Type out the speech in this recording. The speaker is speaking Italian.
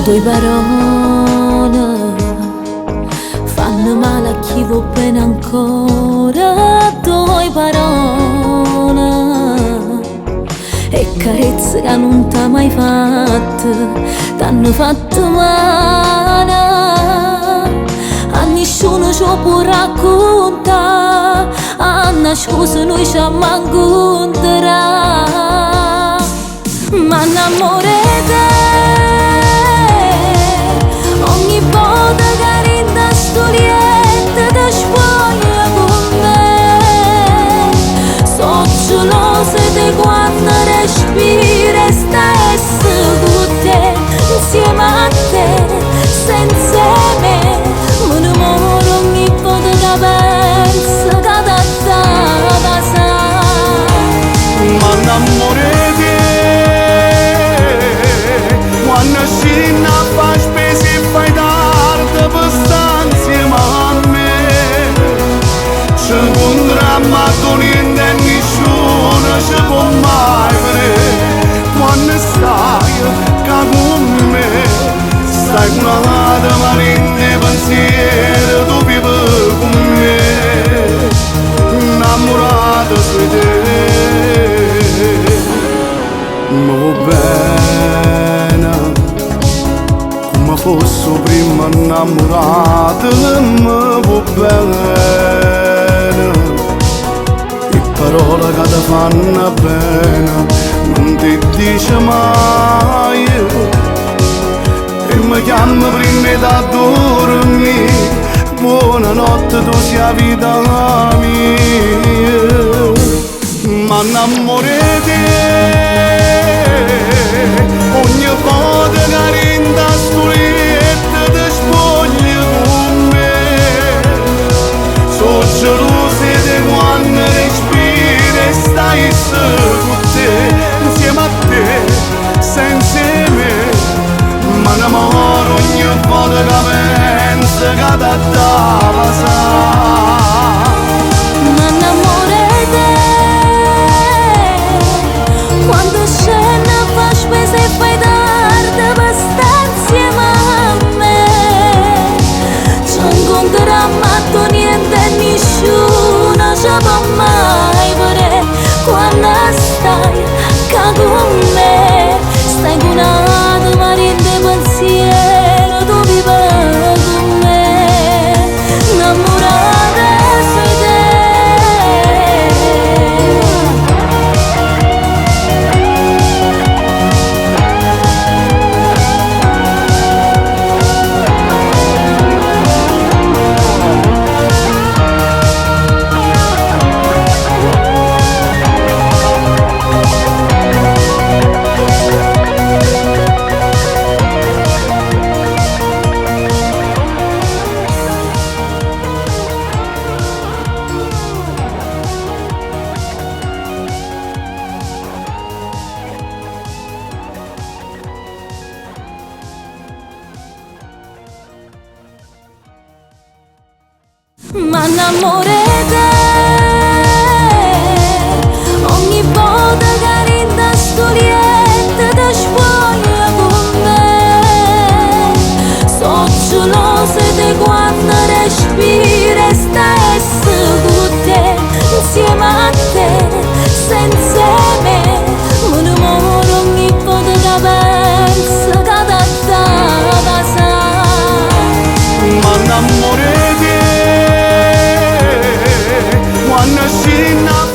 Due parole fanno male a chi vuol bene ancora. Due parole e carezze che non t'ha mai fatto, t'hanno fatto male. A nessuno ci può raccontare, a nascosto noi ci ammanconterà. Ma l'amore ogni volta che rinda storietta ti spoglia con me. So gelosa di quando respiri e stai con te, insieme a te, senza me. Me ne muore ogni volta che penso che da passare. Ma l'amore quando scina fa spese e fai tardi per stare insieme a me. C'è un dramma con niente e nessuno ci può mai vedere. Quando stai con me, stai con un'altra marina pensiero, tu vivi con me, innamorato su te. Ma va bene come fosse prima innamorato, ma va bene. E parole che ti fanno bene non ti dice mai. E mi chiama prima da dormire, buonanotte tu sia vita mia. Ma l'amore ogni volta che rinda storietta ti spoglia con me. So gelosa di quando respiri e stai con te, insieme a te, senza me. Ma l'amore ogni volta che pensa che da passare. Ma l'amore quando scena fa spese e fai tardi per stare insieme a me. Ci incontriamo ma niente e nessuno ci può mai vedere. Quando stai con me, stai con una marina di pensiero, tu vivi con me, innamorata sei te. Ma l'amore ogni volta che rinda storietta ti spoglia con me. So gelosa di quando respiri e stai con te, insieme a te, senza me. Me ne muore ogni volta che penso che da passare. Ma l'amore quando scina